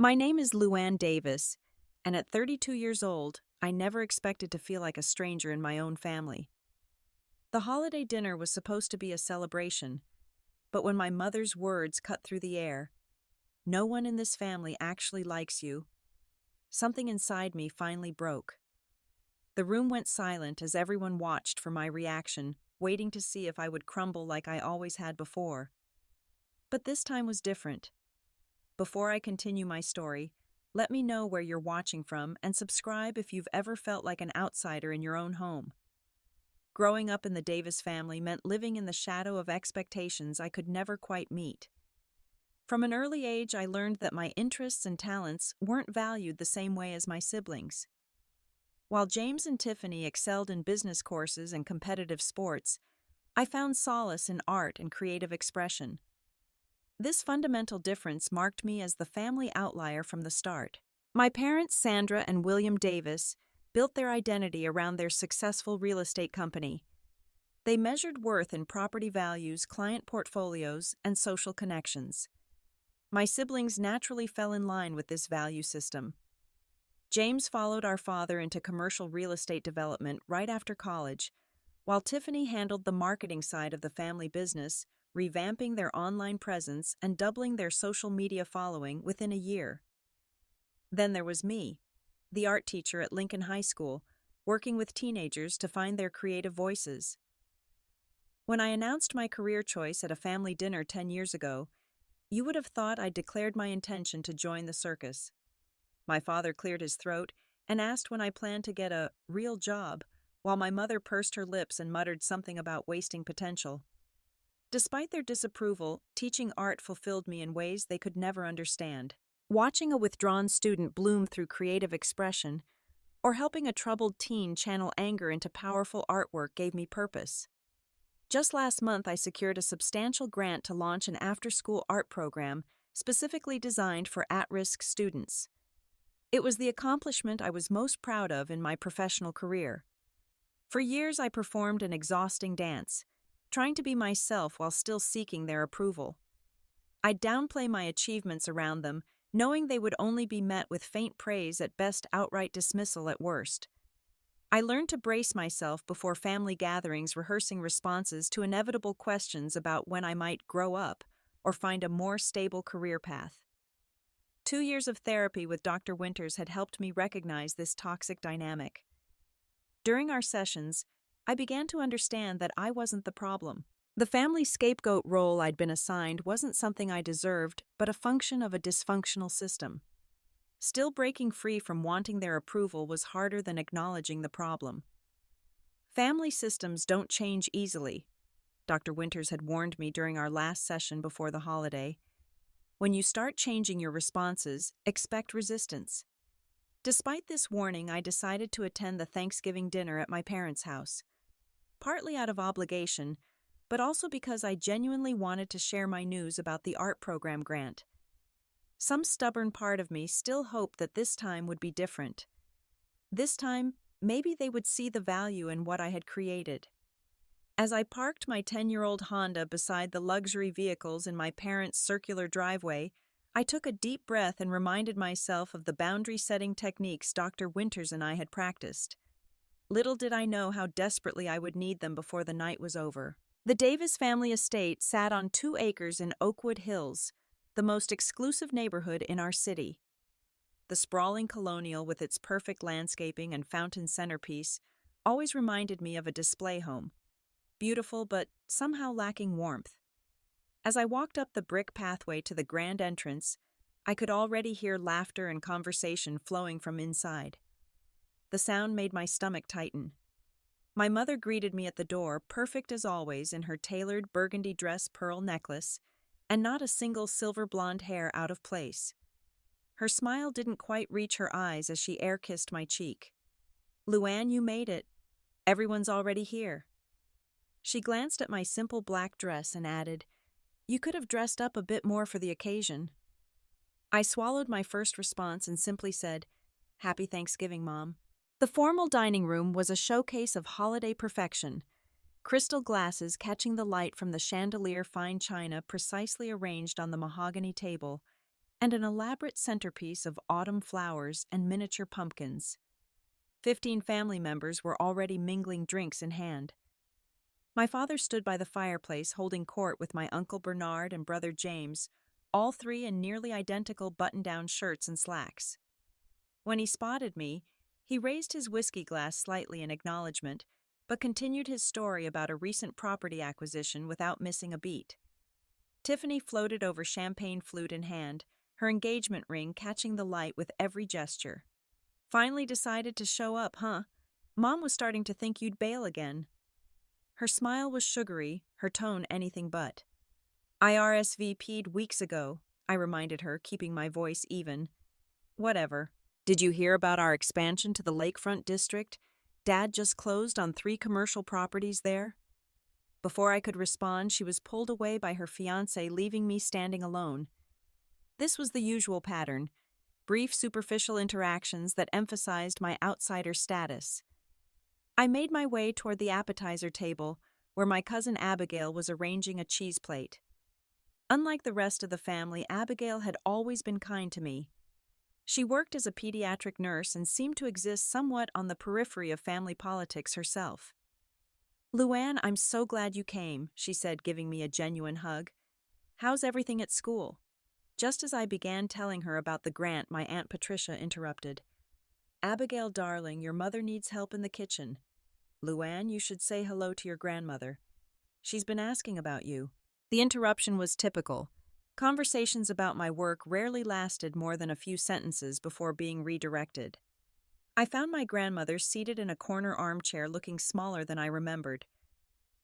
My name is Luanne Davis, and at 32 years old, I never expected to feel like a stranger in my own family. The holiday dinner was supposed to be a celebration, but when my mother's words cut through the air, "No one in this family actually likes you," something inside me finally broke. The room went silent as everyone watched for my reaction, waiting to see if I would crumble like I always had before. But this time was different. Before I continue my story, let me know where you're watching from and subscribe if you've ever felt like an outsider in your own home. Growing up in the Davis family meant living in the shadow of expectations I could never quite meet. From an early age, I learned that my interests and talents weren't valued the same way as my siblings. While James and Tiffany excelled in business courses and competitive sports, I found solace in art and creative expression. This fundamental difference marked me as the family outlier from the start. My parents, Sandra and William Davis, built their identity around their successful real estate company. They measured worth in property values, client portfolios, and social connections. My siblings naturally fell in line with this value system. James followed our father into commercial real estate development right after college, while Tiffany handled the marketing side of the family business, revamping their online presence and doubling their social media following within a year. Then there was me, the art teacher at Lincoln High School, working with teenagers to find their creative voices. When I announced my career choice at a family dinner 10 years ago, you would have thought I'd declared my intention to join the circus. My father cleared his throat and asked when I planned to get a real job, while my mother pursed her lips and muttered something about wasting potential. Despite their disapproval, teaching art fulfilled me in ways they could never understand. Watching a withdrawn student bloom through creative expression, or helping a troubled teen channel anger into powerful artwork gave me purpose. Just last month, I secured a substantial grant to launch an after-school art program specifically designed for at-risk students. It was the accomplishment I was most proud of in my professional career. For years, I performed an exhausting dance, trying to be myself while still seeking their approval. I'd downplay my achievements around them, knowing they would only be met with faint praise at best, outright dismissal at worst. I learned to brace myself before family gatherings, rehearsing responses to inevitable questions about when I might grow up or find a more stable career path. 2 years of therapy with Dr. Winters had helped me recognize this toxic dynamic. During our sessions, I began to understand that I wasn't the problem. The family scapegoat role I'd been assigned wasn't something I deserved, but a function of a dysfunctional system. Still, breaking free from wanting their approval was harder than acknowledging the problem. Family systems don't change easily, Dr. Winters had warned me during our last session before the holiday. When you start changing your responses, expect resistance. Despite this warning, I decided to attend the Thanksgiving dinner at my parents' house. Partly out of obligation, but also because I genuinely wanted to share my news about the art program grant. Some stubborn part of me still hoped that this time would be different. This time, maybe they would see the value in what I had created. As I parked my 10-year-old Honda beside the luxury vehicles in my parents' circular driveway, I took a deep breath and reminded myself of the boundary-setting techniques Dr. Winters and I had practiced. Little did I know how desperately I would need them before the night was over. The Davis family estate sat on 2 acres in Oakwood Hills, the most exclusive neighborhood in our city. The sprawling colonial with its perfect landscaping and fountain centerpiece always reminded me of a display home, beautiful but somehow lacking warmth. As I walked up the brick pathway to the grand entrance, I could already hear laughter and conversation flowing from inside. The sound made my stomach tighten. My mother greeted me at the door, perfect as always in her tailored burgundy dress pearl necklace, and not a single silver blonde hair out of place. Her smile didn't quite reach her eyes as she air-kissed my cheek. "Luanne, you made it. Everyone's already here." She glanced at my simple black dress and added, "You could have dressed up a bit more for the occasion." I swallowed my first response and simply said, "Happy Thanksgiving, Mom." The formal dining room was a showcase of holiday perfection, crystal glasses catching the light from the chandelier fine china precisely arranged on the mahogany table, and an elaborate centerpiece of autumn flowers and miniature pumpkins. 15 family members were already mingling drinks in hand. My father stood by the fireplace holding court with my Uncle Bernard and brother James, all three in nearly identical button-down shirts and slacks. When he spotted me, he raised his whiskey glass slightly in acknowledgement, but continued his story about a recent property acquisition without missing a beat. Tiffany floated over champagne flute in hand, her engagement ring catching the light with every gesture. Finally decided to show up, huh? Mom was starting to think you'd bail again. Her smile was sugary, her tone anything but. I RSVP'd weeks ago, I reminded her, keeping my voice even. Whatever. Did you hear about our expansion to the lakefront district? Dad just closed on 3 commercial properties there. Before I could respond, she was pulled away by her fiancé, leaving me standing alone. This was the usual pattern, brief superficial interactions that emphasized my outsider status. I made my way toward the appetizer table, where my cousin Abigail was arranging a cheese plate. Unlike the rest of the family, Abigail had always been kind to me. She worked as a pediatric nurse and seemed to exist somewhat on the periphery of family politics herself. "Luanne, I'm so glad you came," she said, giving me a genuine hug. "How's everything at school?" Just as I began telling her about the grant, my Aunt Patricia interrupted. "Abigail, darling, your mother needs help in the kitchen. Luanne, you should say hello to your grandmother. She's been asking about you." The interruption was typical. Conversations about my work rarely lasted more than a few sentences before being redirected. I found my grandmother seated in a corner armchair looking smaller than I remembered.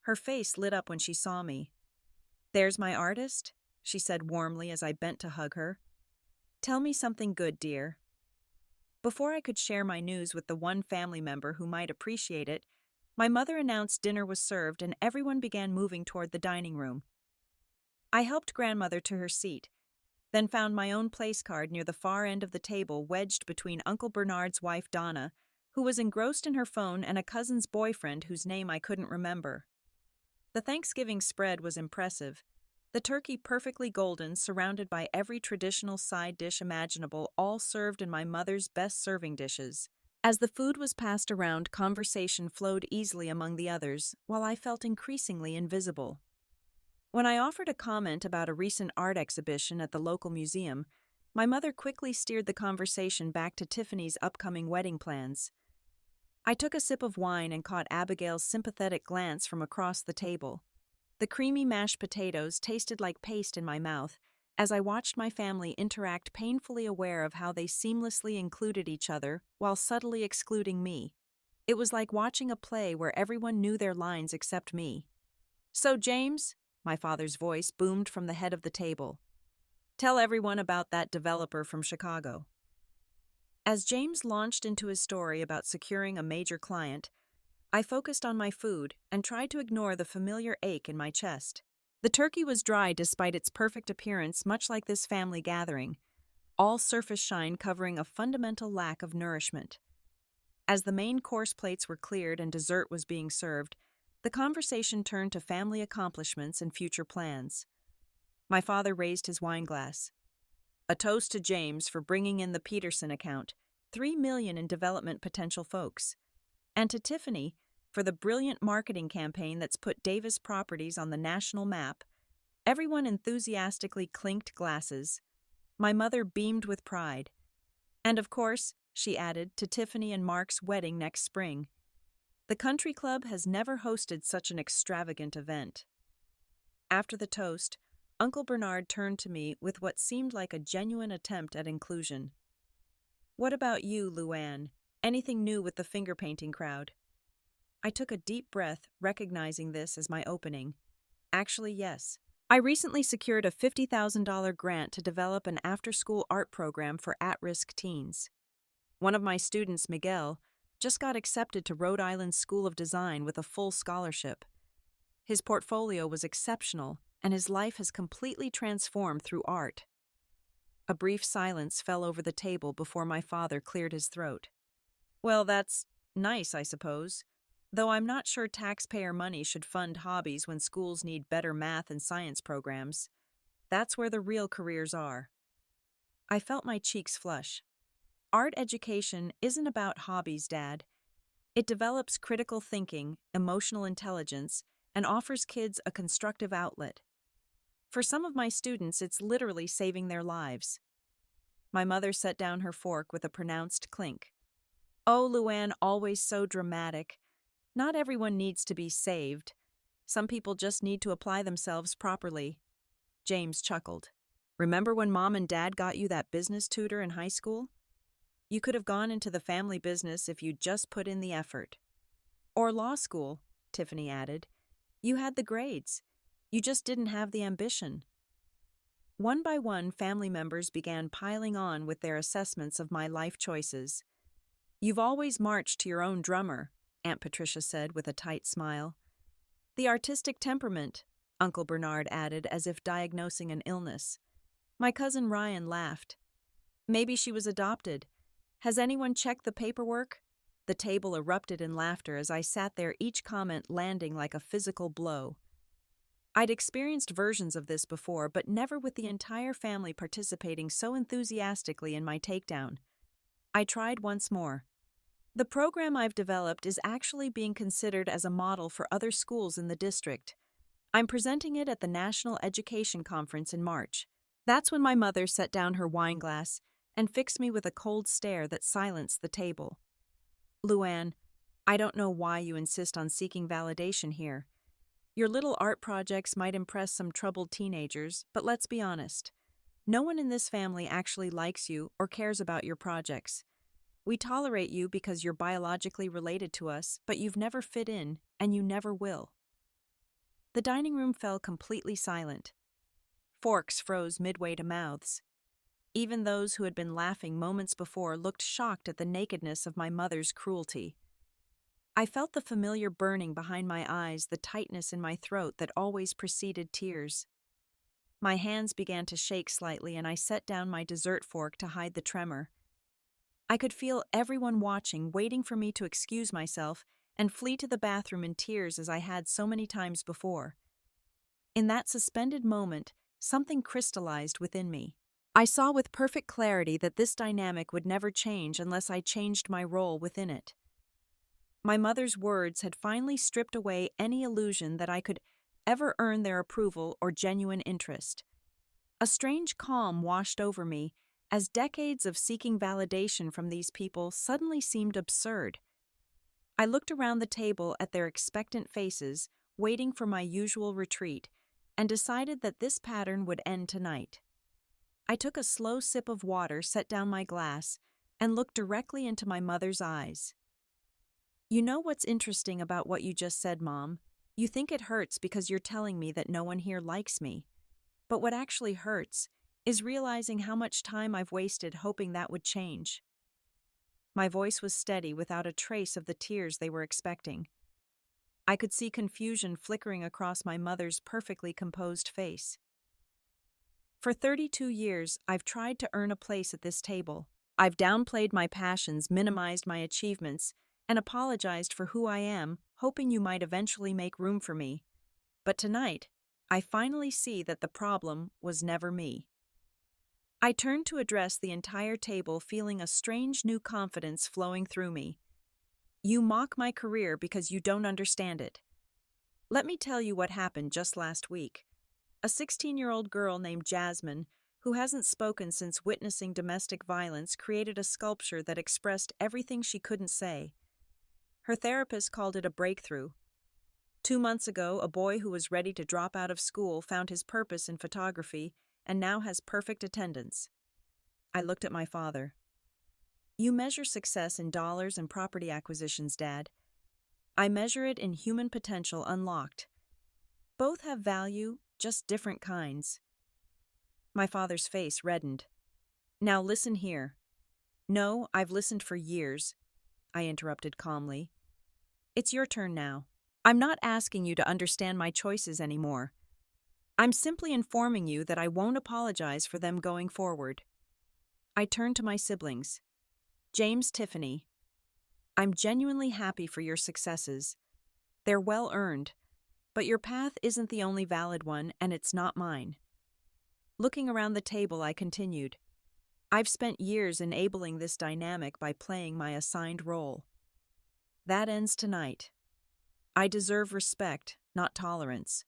Her face lit up when she saw me. "There's my artist," she said warmly as I bent to hug her. "Tell me something good, dear." Before I could share my news with the one family member who might appreciate it, my mother announced dinner was served and everyone began moving toward the dining room. I helped grandmother to her seat, then found my own place card near the far end of the table wedged between Uncle Bernard's wife Donna, who was engrossed in her phone, and a cousin's boyfriend whose name I couldn't remember. The Thanksgiving spread was impressive. The turkey perfectly golden, surrounded by every traditional side dish imaginable, all served in my mother's best serving dishes. As the food was passed around, conversation flowed easily among the others, while I felt increasingly invisible. When I offered a comment about a recent art exhibition at the local museum, my mother quickly steered the conversation back to Tiffany's upcoming wedding plans. I took a sip of wine and caught Abigail's sympathetic glance from across the table. The creamy mashed potatoes tasted like paste in my mouth as I watched my family interact, painfully aware of how they seamlessly included each other while subtly excluding me. It was like watching a play where everyone knew their lines except me. "So, James," my father's voice boomed from the head of the table, "tell everyone about that developer from Chicago." As James launched into his story about securing a major client, I focused on my food and tried to ignore the familiar ache in my chest. The turkey was dry despite its perfect appearance, much like this family gathering, all surface shine covering a fundamental lack of nourishment. As the main course plates were cleared and dessert was being served, the conversation turned to family accomplishments and future plans. My father raised his wine glass. "A toast to James for bringing in the Peterson account, $3 million in development potential folks. And to Tiffany for the brilliant marketing campaign that's put Davis Properties on the national map." Everyone enthusiastically clinked glasses. My mother beamed with pride. "And of course," she added, "to Tiffany and Mark's wedding next spring. The country club has never hosted such an extravagant event." After the toast, Uncle Bernard turned to me with what seemed like a genuine attempt at inclusion. "What about you, Luanne? Anything new with the finger painting crowd?" I took a deep breath, recognizing this as my opening. Actually, yes. I recently secured a $50,000 grant to develop an after-school art program for at-risk teens. One of my students, Miguel, just got accepted to Rhode Island School of Design with a full scholarship. His portfolio was exceptional, and his life has completely transformed through art. A brief silence fell over the table before my father cleared his throat. "Well, that's nice, I suppose. Though I'm not sure taxpayer money should fund hobbies when schools need better math and science programs. That's where the real careers are." I felt my cheeks flush. Art education isn't about hobbies, Dad. It develops critical thinking, emotional intelligence, and offers kids a constructive outlet. For some of my students, it's literally saving their lives. My mother set down her fork with a pronounced clink. Oh, Luanne, always so dramatic. Not everyone needs to be saved. Some people just need to apply themselves properly. James chuckled. Remember when Mom and Dad got you that business tutor in high school? You could have gone into the family business if you'd just put in the effort. Or law school, Tiffany added. You had the grades. You just didn't have the ambition. One by one, family members began piling on with their assessments of my life choices. You've always marched to your own drummer, Aunt Patricia said with a tight smile. The artistic temperament, Uncle Bernard added as if diagnosing an illness. My cousin Ryan laughed. Maybe she was adopted. Has anyone checked the paperwork? The table erupted in laughter as I sat there, each comment landing like a physical blow. I'd experienced versions of this before, but never with the entire family participating so enthusiastically in my takedown. I tried once more. The program I've developed is actually being considered as a model for other schools in the district. I'm presenting it at the National Education Conference in March. That's when my mother set down her wine glass and fixed me with a cold stare that silenced the table. Luanne, I don't know why you insist on seeking validation here. Your little art projects might impress some troubled teenagers, but let's be honest. No one in this family actually likes you or cares about your projects. We tolerate you because you're biologically related to us, but you've never fit in, and you never will. The dining room fell completely silent. Forks froze midway to mouths. Even those who had been laughing moments before looked shocked at the nakedness of my mother's cruelty. I felt the familiar burning behind my eyes, the tightness in my throat that always preceded tears. My hands began to shake slightly, and I set down my dessert fork to hide the tremor. I could feel everyone watching, waiting for me to excuse myself and flee to the bathroom in tears as I had so many times before. In that suspended moment, something crystallized within me. I saw with perfect clarity that this dynamic would never change unless I changed my role within it. My mother's words had finally stripped away any illusion that I could ever earn their approval or genuine interest. A strange calm washed over me as decades of seeking validation from these people suddenly seemed absurd. I looked around the table at their expectant faces, waiting for my usual retreat, and decided that this pattern would end tonight. I took a slow sip of water, set down my glass, and looked directly into my mother's eyes. You know what's interesting about what you just said, Mom? You think it hurts because you're telling me that no one here likes me. But what actually hurts is realizing how much time I've wasted hoping that would change. My voice was steady without a trace of the tears they were expecting. I could see confusion flickering across my mother's perfectly composed face. For 32 years, I've tried to earn a place at this table. I've downplayed my passions, minimized my achievements, and apologized for who I am, hoping you might eventually make room for me. But tonight, I finally see that the problem was never me. I turned to address the entire table, feeling a strange new confidence flowing through me. You mock my career because you don't understand it. Let me tell you what happened just last week. A 16-year-old girl named Jasmine, who hasn't spoken since witnessing domestic violence, created a sculpture that expressed everything she couldn't say. Her therapist called it a breakthrough. 2 months ago, a boy who was ready to drop out of school found his purpose in photography and now has perfect attendance. I looked at my father. You measure success in dollars and property acquisitions, Dad. I measure it in human potential unlocked. Both have value, just different kinds. My father's face reddened. Now listen here. No, I've listened for years, I interrupted calmly. It's your turn now. I'm not asking you to understand my choices anymore. I'm simply informing you that I won't apologize for them going forward. I turned to my siblings. James, Tiffany, I'm genuinely happy for your successes. They're well earned, but your path isn't the only valid one, and it's not mine. Looking around the table, I continued. I've spent years enabling this dynamic by playing my assigned role. That ends tonight. I deserve respect, not tolerance.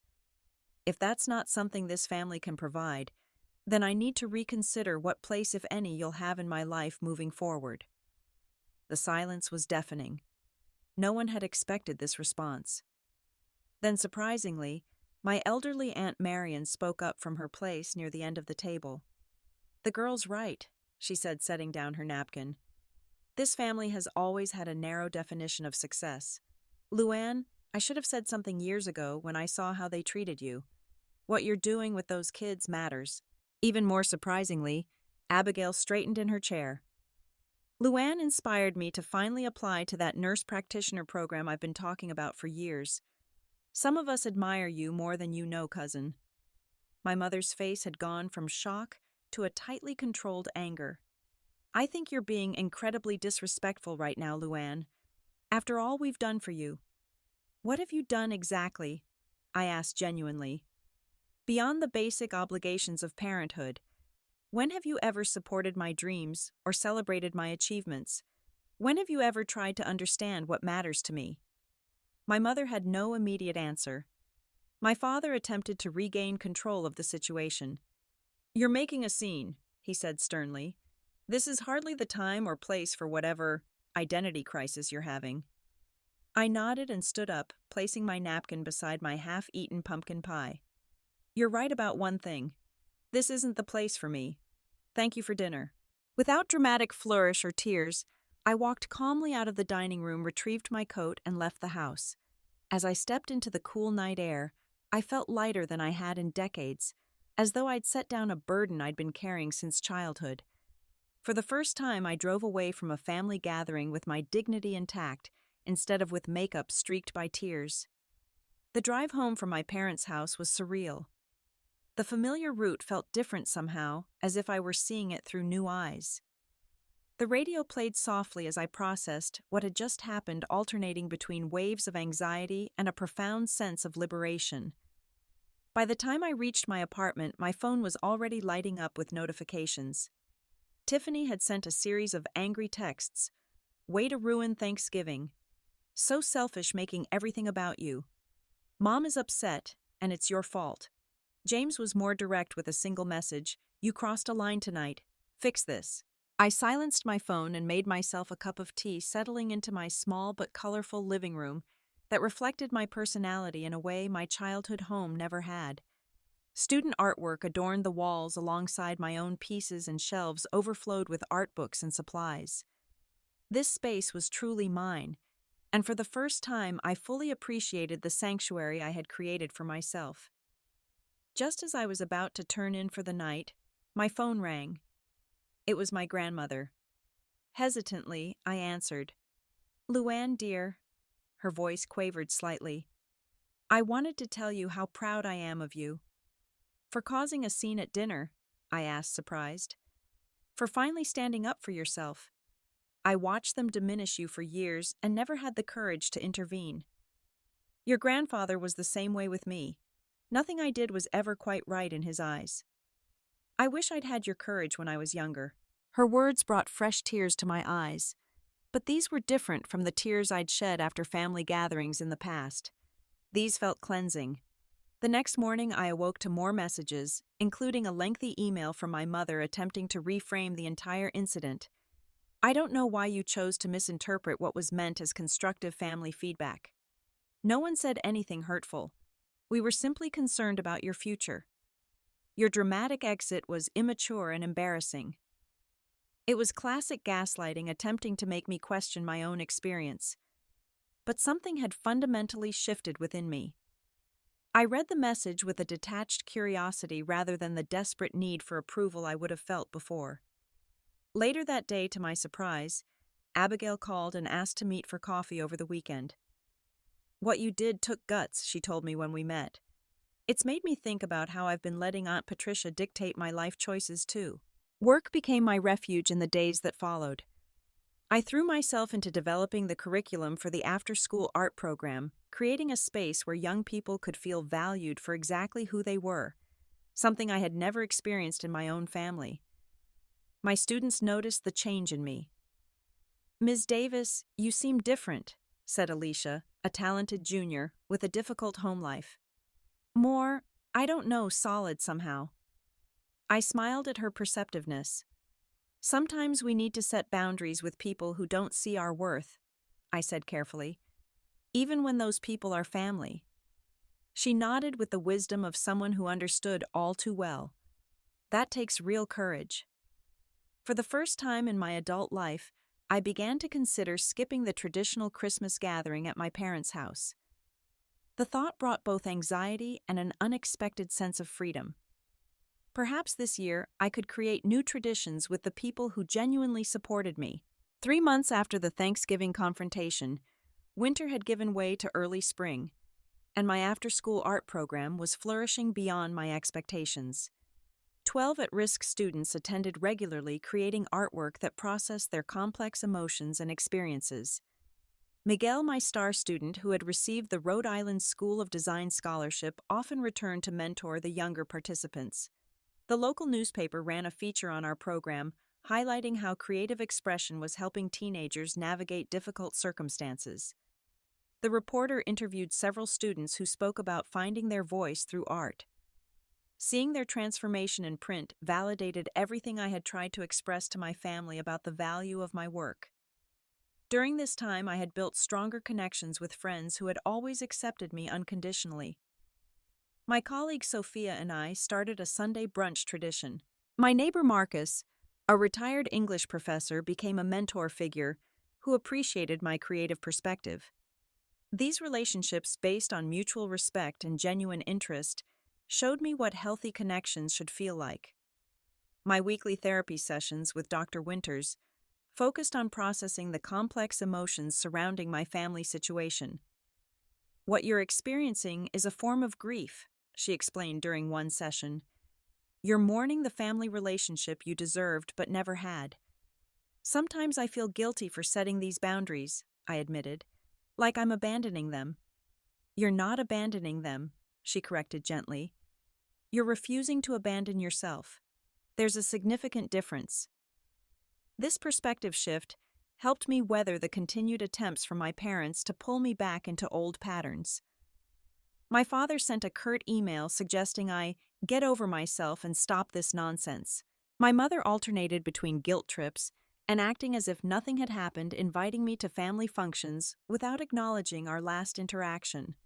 If that's not something this family can provide, then I need to reconsider what place, if any, you'll have in my life moving forward. The silence was deafening. No one had expected this response. Then, surprisingly, my elderly Aunt Marion spoke up from her place near the end of the table. "The girl's right," she said, setting down her napkin. "This family has always had a narrow definition of success. Luanne, I should have said something years ago when I saw how they treated you. What you're doing with those kids matters." Even more surprisingly, Abigail straightened in her chair. "Luanne inspired me to finally apply to that nurse practitioner program I've been talking about for years. Some of us admire you more than you know, cousin." My mother's face had gone from shock to a tightly controlled anger. "I think you're being incredibly disrespectful right now, Luanne. After all we've done for you." "What have you done exactly?" I asked genuinely. "Beyond the basic obligations of parenthood, when have you ever supported my dreams or celebrated my achievements? When have you ever tried to understand what matters to me?" My mother had no immediate answer. My father attempted to regain control of the situation. "You're making a scene," he said sternly. "This is hardly the time or place for whatever identity crisis you're having." I nodded and stood up, placing my napkin beside my half-eaten pumpkin pie. "You're right about one thing. This isn't the place for me. Thank you for dinner." Without dramatic flourish or tears, I walked calmly out of the dining room, retrieved my coat, and left the house. As I stepped into the cool night air, I felt lighter than I had in decades, as though I'd set down a burden I'd been carrying since childhood. For the first time, I drove away from a family gathering with my dignity intact, instead of with makeup streaked by tears. The drive home from my parents' house was surreal. The familiar route felt different somehow, as if I were seeing it through new eyes. The radio played softly as I processed what had just happened, alternating between waves of anxiety and a profound sense of liberation. By the time I reached my apartment, my phone was already lighting up with notifications. Tiffany had sent a series of angry texts. "Way to ruin Thanksgiving. So selfish, making everything about you. Mom is upset, and it's your fault." James was more direct with a single message. "You crossed a line tonight. Fix this." I silenced my phone and made myself a cup of tea, settling into my small but colorful living room that reflected my personality in a way my childhood home never had. Student artwork adorned the walls alongside my own pieces, and shelves overflowed with art books and supplies. This space was truly mine, and for the first time I fully appreciated the sanctuary I had created for myself. Just as I was about to turn in for the night, my phone rang. It was my grandmother. Hesitantly, I answered. "Luanne, dear," her voice quavered slightly, "I wanted to tell you how proud I am of you." "For causing a scene at dinner?" I asked, surprised. "For finally standing up for yourself. I watched them diminish you for years and never had the courage to intervene. Your grandfather was the same way with me. Nothing I did was ever quite right in his eyes. I wish I'd had your courage when I was younger." Her words brought fresh tears to my eyes, but these were different from the tears I'd shed after family gatherings in the past. These felt cleansing. The next morning, I awoke to more messages, including a lengthy email from my mother attempting to reframe the entire incident. "I don't know why you chose to misinterpret what was meant as constructive family feedback. No one said anything hurtful. We were simply concerned about your future. Your dramatic exit was immature and embarrassing." It was classic gaslighting, attempting to make me question my own experience. But something had fundamentally shifted within me. I read the message with a detached curiosity rather than the desperate need for approval I would have felt before. Later that day, to my surprise, Abigail called and asked to meet for coffee over the weekend. "What you did took guts," she told me when we met. "It's made me think about how I've been letting Aunt Patricia dictate my life choices too." Work became my refuge in the days that followed. I threw myself into developing the curriculum for the after-school art program, creating a space where young people could feel valued for exactly who they were, something I had never experienced in my own family. My students noticed the change in me. "Ms. Davis, you seem different," said Alicia, a talented junior with a difficult home life. "More, I don't know, solid somehow." I smiled at her perceptiveness. "Sometimes we need to set boundaries with people who don't see our worth," I said carefully, "even when those people are family." She nodded with the wisdom of someone who understood all too well. That takes real courage. For the first time in my adult life, I began to consider skipping the traditional Christmas gathering at my parents' house. The thought brought both anxiety and an unexpected sense of freedom. Perhaps this year I could create new traditions with the people who genuinely supported me. 3 months after the Thanksgiving confrontation, winter had given way to early spring, and my after-school art program was flourishing beyond my expectations. 12 at-risk students attended regularly, creating artwork that processed their complex emotions and experiences. Miguel, my star student who had received the Rhode Island School of Design scholarship, often returned to mentor the younger participants. The local newspaper ran a feature on our program, highlighting how creative expression was helping teenagers navigate difficult circumstances. The reporter interviewed several students who spoke about finding their voice through art. Seeing their transformation in print validated everything I had tried to express to my family about the value of my work. During this time, I had built stronger connections with friends who had always accepted me unconditionally. My colleague Sophia and I started a Sunday brunch tradition. My neighbor Marcus, a retired English professor, became a mentor figure who appreciated my creative perspective. These relationships, based on mutual respect and genuine interest, showed me what healthy connections should feel like. My weekly therapy sessions with Dr. Winters focused on processing the complex emotions surrounding my family situation. "What you're experiencing is a form of grief," she explained during one session. "You're mourning the family relationship you deserved but never had." "Sometimes I feel guilty for setting these boundaries," I admitted, "like I'm abandoning them." "You're not abandoning them," she corrected gently. "You're refusing to abandon yourself. There's a significant difference." This perspective shift helped me weather the continued attempts from my parents to pull me back into old patterns. My father sent a curt email suggesting I get over myself and stop this nonsense. My mother alternated between guilt trips and acting as if nothing had happened, inviting me to family functions without acknowledging our last interaction.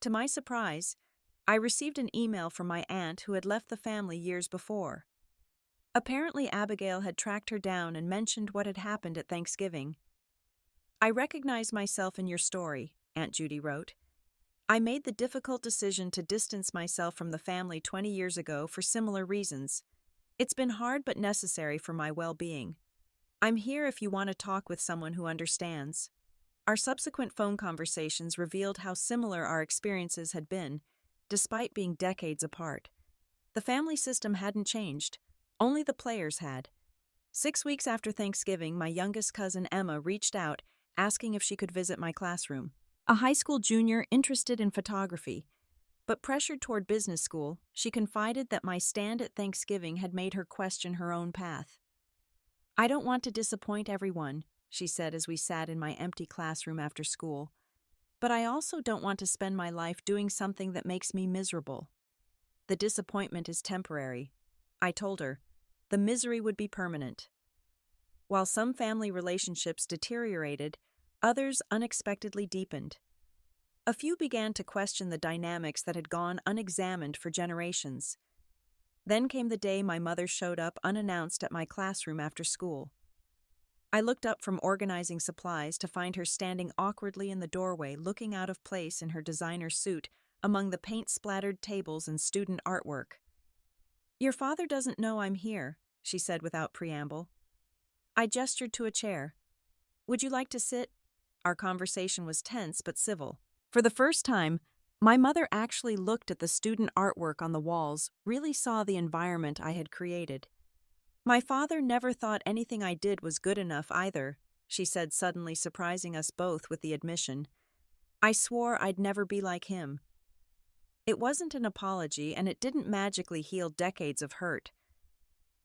To my surprise, I received an email from my aunt who had left the family years before. Apparently, Abigail had tracked her down and mentioned what had happened at Thanksgiving. "I recognize myself in your story," Aunt Judy wrote. "I made the difficult decision to distance myself from the family 20 years ago for similar reasons. It's been hard but necessary for my well-being. I'm here if you want to talk with someone who understands." Our subsequent phone conversations revealed how similar our experiences had been, despite being decades apart. The family system hadn't changed. Only the players had. 6 weeks after Thanksgiving, my youngest cousin Emma reached out, asking if she could visit my classroom. A high school junior interested in photography, but pressured toward business school, she confided that my stand at Thanksgiving had made her question her own path. "I don't want to disappoint everyone," she said as we sat in my empty classroom after school, "but I also don't want to spend my life doing something that makes me miserable." "The disappointment is temporary," I told her. "The misery would be permanent." While some family relationships deteriorated, others unexpectedly deepened. A few began to question the dynamics that had gone unexamined for generations. Then came the day my mother showed up unannounced at my classroom after school. I looked up from organizing supplies to find her standing awkwardly in the doorway, looking out of place in her designer suit among the paint-splattered tables and student artwork. "Your father doesn't know I'm here," she said without preamble. I gestured to a chair. "Would you like to sit?" Our conversation was tense but civil. For the first time, my mother actually looked at the student artwork on the walls, really saw the environment I had created. "My father never thought anything I did was good enough either," she said, suddenly surprising us both with the admission. "I swore I'd never be like him." It wasn't an apology, and it didn't magically heal decades of hurt.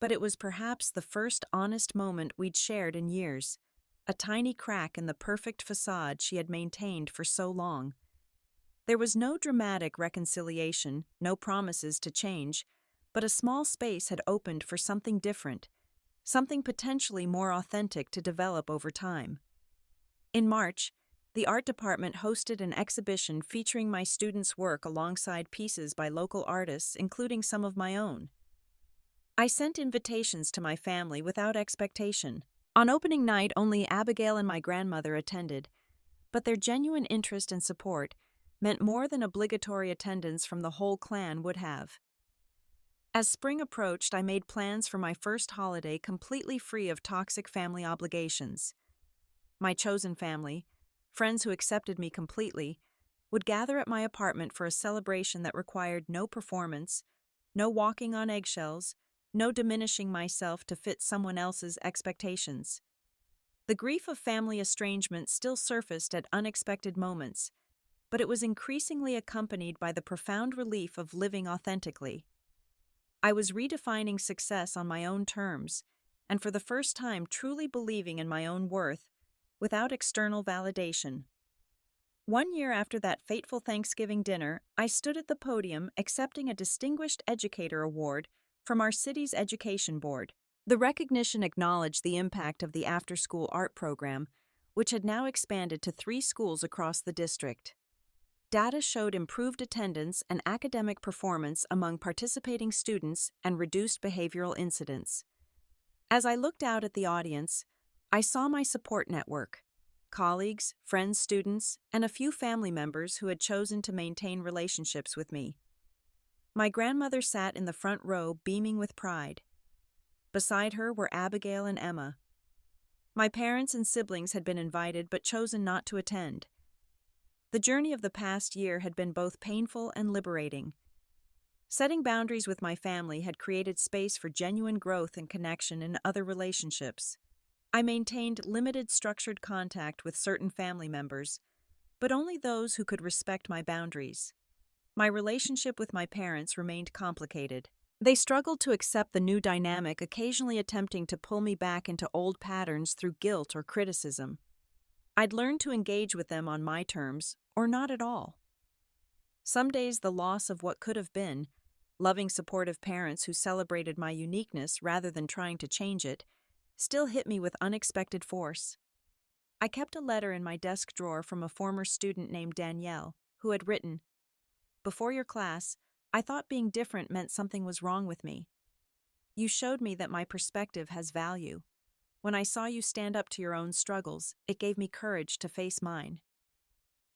but it was perhaps the first honest moment we'd shared in years, a tiny crack in the perfect facade she had maintained for so long. There was no dramatic reconciliation, no promises to change, but a small space had opened for something different, something potentially more authentic to develop over time. In March, the art department hosted an exhibition featuring my students' work alongside pieces by local artists, including some of my own. I sent invitations to my family without expectation. On opening night, only Abigail and my grandmother attended, but their genuine interest and support meant more than obligatory attendance from the whole clan would have. As spring approached, I made plans for my first holiday completely free of toxic family obligations. My chosen family, friends who accepted me completely, would gather at my apartment for a celebration that required no performance, no walking on eggshells, no diminishing myself to fit someone else's expectations. The grief of family estrangement still surfaced at unexpected moments, but it was increasingly accompanied by the profound relief of living authentically. I was redefining success on my own terms, and for the first time truly believing in my own worth, without external validation. 1 year after that fateful Thanksgiving dinner, I stood at the podium accepting a Distinguished Educator Award from our city's education board. The recognition acknowledged the impact of the after-school art program, which had now expanded to 3 schools across the district. Data showed improved attendance and academic performance among participating students and reduced behavioral incidents. As I looked out at the audience, I saw my support network, colleagues, friends, students, and a few family members who had chosen to maintain relationships with me. My grandmother sat in the front row, beaming with pride. Beside her were Abigail and Emma. My parents and siblings had been invited but chosen not to attend. The journey of the past year had been both painful and liberating. Setting boundaries with my family had created space for genuine growth and connection in other relationships. I maintained limited structured contact with certain family members, but only those who could respect my boundaries. My relationship with my parents remained complicated. They struggled to accept the new dynamic, occasionally attempting to pull me back into old patterns through guilt or criticism. I'd learned to engage with them on my terms, or not at all. Some days the loss of what could have been, loving supportive parents who celebrated my uniqueness rather than trying to change it, still hit me with unexpected force. I kept a letter in my desk drawer from a former student named Danielle, who had written, "Before your class, I thought being different meant something was wrong with me. You showed me that my perspective has value. When I saw you stand up to your own struggles, it gave me courage to face mine."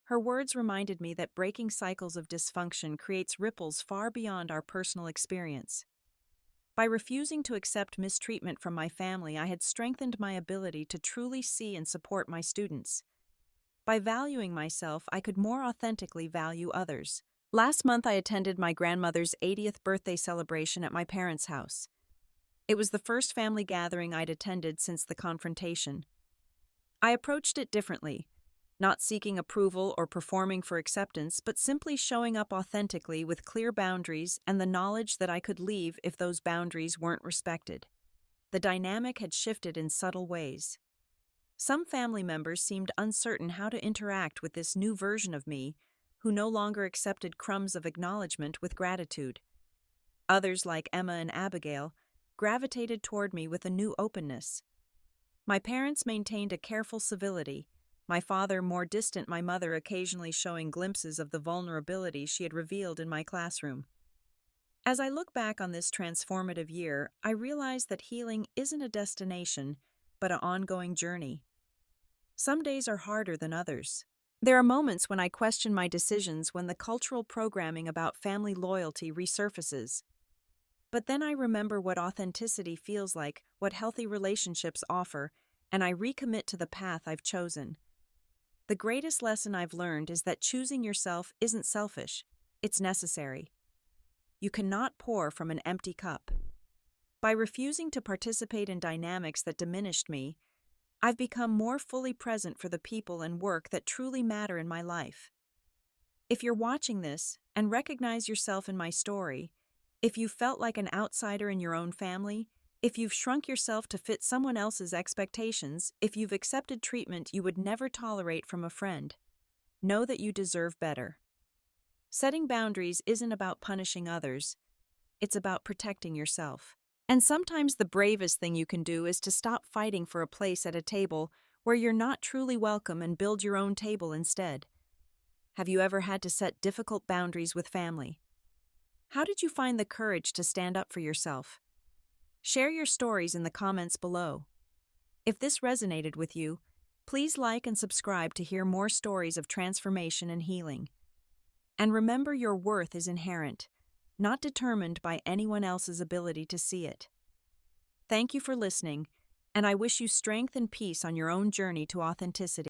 Her words reminded me that breaking cycles of dysfunction creates ripples far beyond our personal experience. By refusing to accept mistreatment from my family, I had strengthened my ability to truly see and support my students. By valuing myself, I could more authentically value others. Last month, I attended my grandmother's 80th birthday celebration at my parents' house. It was the first family gathering I'd attended since the confrontation. I approached it differently, not seeking approval or performing for acceptance, but simply showing up authentically with clear boundaries and the knowledge that I could leave if those boundaries weren't respected. The dynamic had shifted in subtle ways. Some family members seemed uncertain how to interact with this new version of me, who no longer accepted crumbs of acknowledgement with gratitude. Others, like Emma and Abigail, gravitated toward me with a new openness. My parents maintained a careful civility, my father more distant, my mother occasionally showing glimpses of the vulnerability she had revealed in my classroom. As I look back on this transformative year, I realize that healing isn't a destination, but an ongoing journey. Some days are harder than others. There are moments when I question my decisions, when the cultural programming about family loyalty resurfaces. But then I remember what authenticity feels like, what healthy relationships offer, and I recommit to the path I've chosen. The greatest lesson I've learned is that choosing yourself isn't selfish, it's necessary. You cannot pour from an empty cup. By refusing to participate in dynamics that diminished me, I've become more fully present for the people and work that truly matter in my life. If you're watching this and recognize yourself in my story, if you felt like an outsider in your own family, If you've shrunk yourself to fit someone else's expectations, if you've accepted treatment you would never tolerate from a friend, know that you deserve better. Setting boundaries isn't about punishing others, it's about protecting yourself. And sometimes the bravest thing you can do is to stop fighting for a place at a table where you're not truly welcome and build your own table instead. Have you ever had to set difficult boundaries with family? How did you find the courage to stand up for yourself? Share your stories in the comments below. If this resonated with you, please like and subscribe to hear more stories of transformation and healing. And remember, your worth is inherent, not determined by anyone else's ability to see it. Thank you for listening, and I wish you strength and peace on your own journey to authenticity.